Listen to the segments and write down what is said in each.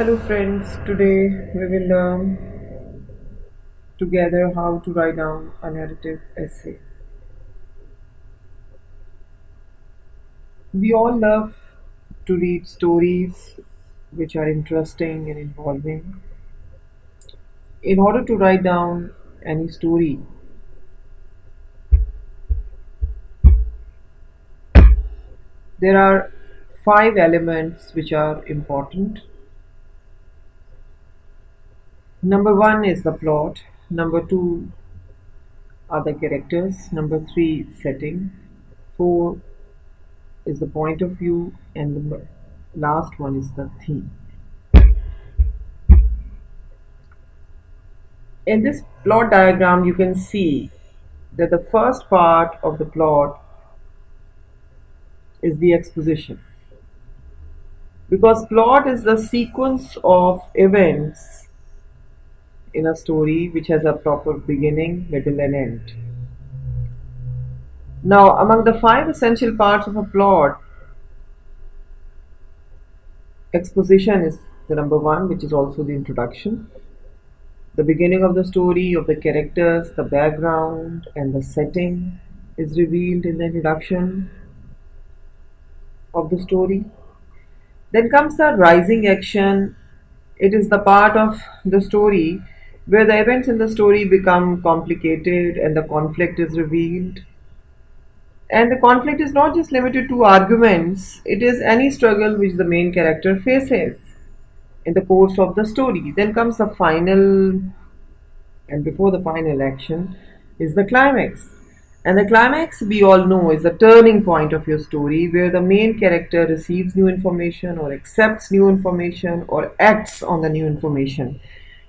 Hello, friends. Today we will learn together how to write down a narrative essay. We all love to read stories which are interesting and involving. In order to write down any story, there are five elements which are important. Number one is the plot, number two are the characters, number three, setting, four is the point of view, and the last one is the theme. In this plot diagram, you can see that the first part of the plot is the exposition, because plot is the sequence of events in a story which has a proper beginning, middle, and end. Now, among the five essential parts of a plot, exposition is the number one, which is also the introduction. The beginning of the story, of the characters, the background, and the setting is revealed in the introduction of the story. Then comes the rising action. It is the part of the story where the events in the story become complicated and the conflict is revealed. And the conflict is not just limited to arguments, it is any struggle which the main character faces in the course of the story. Then comes the final, and before the final action is the climax. And the climax, we all know, is the turning point of your story where the main character receives new information or accepts new information or acts on the new information.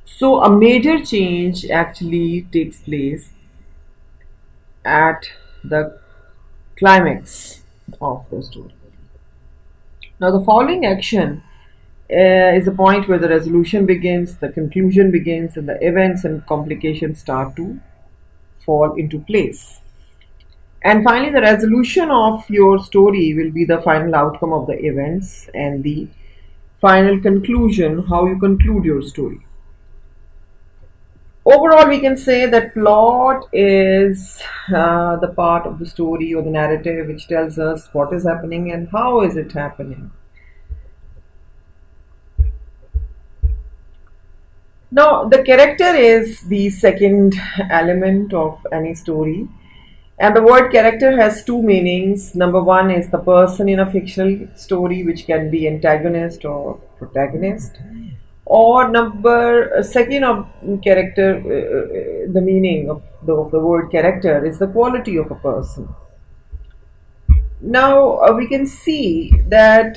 So, a major change actually takes place at the climax of the story. Now, the following action is the point where the resolution begins, the conclusion begins, and the events and complications start to fall into place. And finally, the resolution of your story will be the final outcome of the events and the final conclusion, how you conclude your story. Overall, we can say that plot is the part of the story or the narrative which tells us what is happening and how is it happening. Now, the character is the second element of any story. And the word character has two meanings. Number one is the person in a fictional story, which can be antagonist or protagonist. Or number second of character, the meaning of the word character is the quality of a person. Now we can see that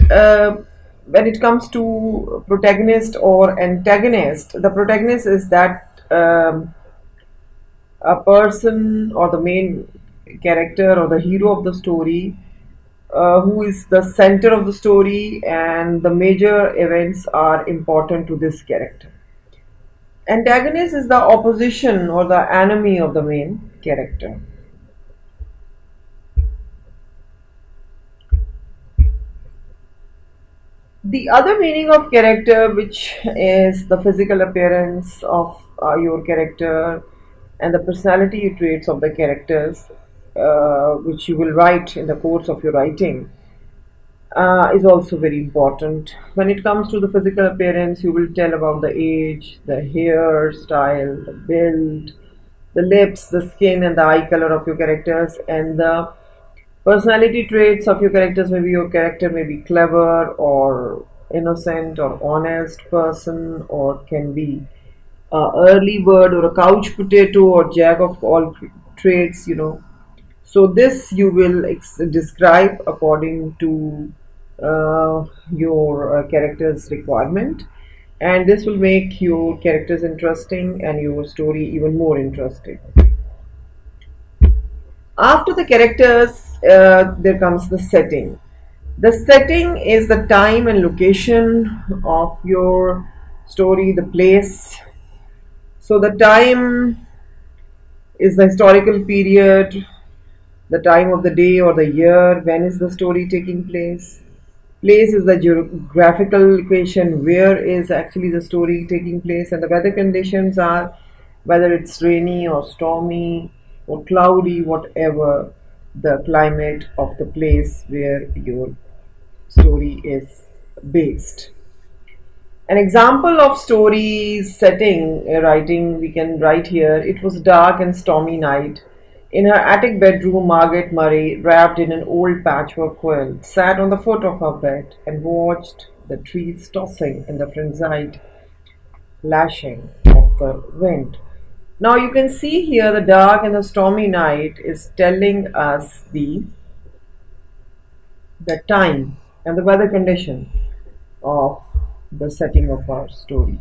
when it comes to protagonist or antagonist, the protagonist is that a person or the main character or the hero of the story who is the center of the story and the major events are important to this character. Antagonist is the opposition or the enemy of the main character. The other meaning of character, which is the physical appearance of your character and the personality traits of the characters, which you will write in the course of your writing, is also very important. When it comes to the physical appearance, you will tell about the age, the hair style, the build, the lips, the skin, and the eye color of your characters, and the personality traits of your characters. Maybe your character may be clever or innocent or honest person, or can be a early bird or a couch potato or jack of all traits. So this you will describe according to your character's requirement, and this will make your characters interesting and your story even more interesting. After the characters, there comes the setting. The setting is the time and location of your story, the place. So the time is the historical period, the time of the day or the year, when is the story taking place. Place is the geographical location where is actually the story taking place, and the weather conditions are whether it's rainy or stormy or cloudy, whatever the climate of the place where your story is based. An example of stories setting writing we can write here. It was a dark and stormy night. In her attic bedroom, Margaret Murray, wrapped in an old patchwork quilt, sat on the foot of her bed and watched the trees tossing in the frenzied lashing of the wind. Now you can see here the dark and the stormy night is telling us the time and the weather condition of the setting of our story.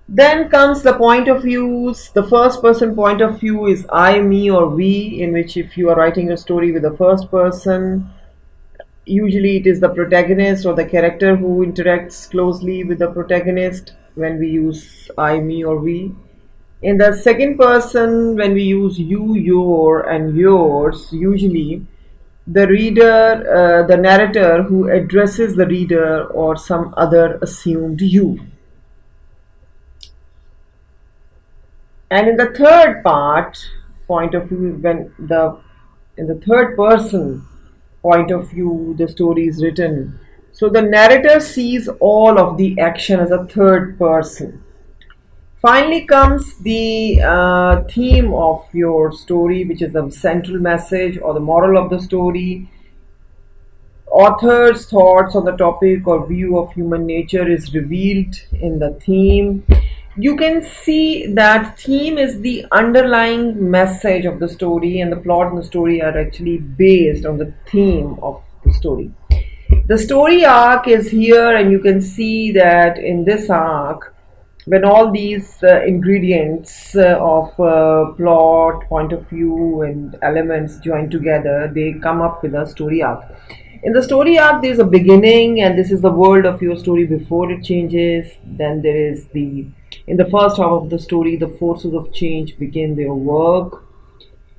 Then comes the point of views. The first person point of view is I, me, or we, in which if you are writing a story with the first person, usually it is the protagonist or the character who interacts closely with the protagonist when we use I, me, or we. In the second person, when we use you, your, and yours, usually the reader, the narrator who addresses the reader or some other assumed you. And in the third part, point of view, when the in the third person point of view, the story is written. So the narrator sees all of the action as a third person. Finally comes the theme of your story, which is the central message or the moral of the story. Author's thoughts on the topic or view of human nature is revealed in the theme. You can see that theme is the underlying message of the story, and the plot and the story are actually based on the theme of the story. The story arc is here, and you can see that in this arc, when all these ingredients of plot, point of view, and elements join together, they come up with a story arc. In the story arc, there is a beginning, and this is the world of your story before it changes. Then there is in the first half of the story, the forces of change begin their work,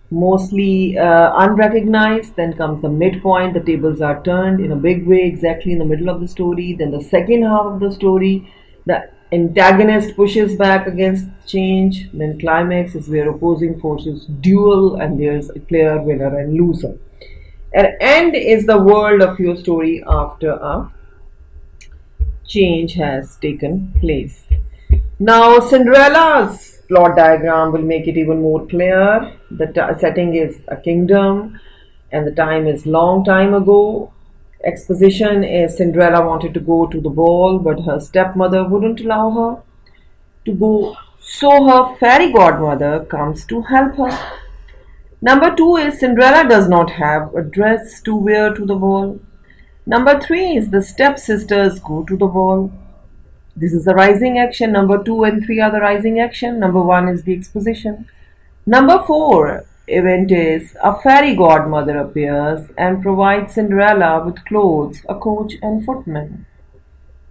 mostly unrecognized. Then comes the midpoint, the tables are turned in a big way, exactly in the middle of the story. Then the second half of the story, the antagonist pushes back against change. Then climax is where opposing forces duel and there's a clear winner and loser. And end is the world of your story after a change has taken place. Now Cinderella's plot diagram will make it even more clear. The setting is a kingdom and the time is long time ago. Exposition is Cinderella wanted to go to the ball, but her stepmother wouldn't allow her to go, so her fairy godmother comes to help her. Number 2 is Cinderella does not have a dress to wear to the ball. Number 3 is the stepsisters go to the ball. This is the rising action. Number 2 and 3 are the rising action. Number 1 is the exposition. Number 4 event is a fairy godmother appears and provides Cinderella with clothes, a coach and footman.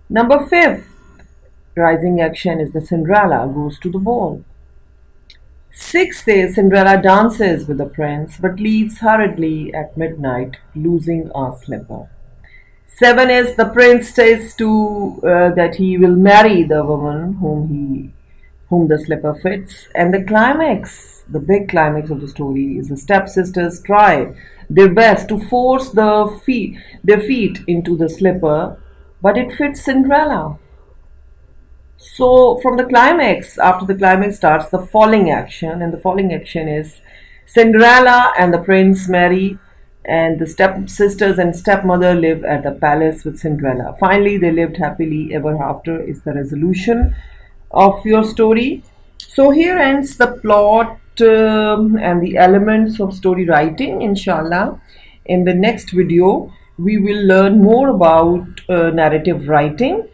Number 5 rising action is the Cinderella goes to the ball. 6th is Cinderella dances with the prince but leaves hurriedly at midnight, losing a slipper. 7 is the prince says to that he will marry the woman whom the slipper fits. And the climax, the big climax of the story, is the stepsisters try their best to force their feet into the slipper, but it fits Cinderella. So from the climax, after the climax starts the falling action, and the falling action is Cinderella and the prince marry, and the stepsisters and stepmother live at the palace with Cinderella. Finally, they lived happily ever after is the resolution of your story. So here ends the plot and the elements of story writing. Inshallah, in the next video, we will learn more about narrative writing.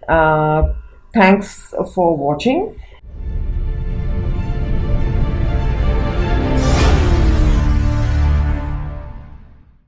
Thanks for watching.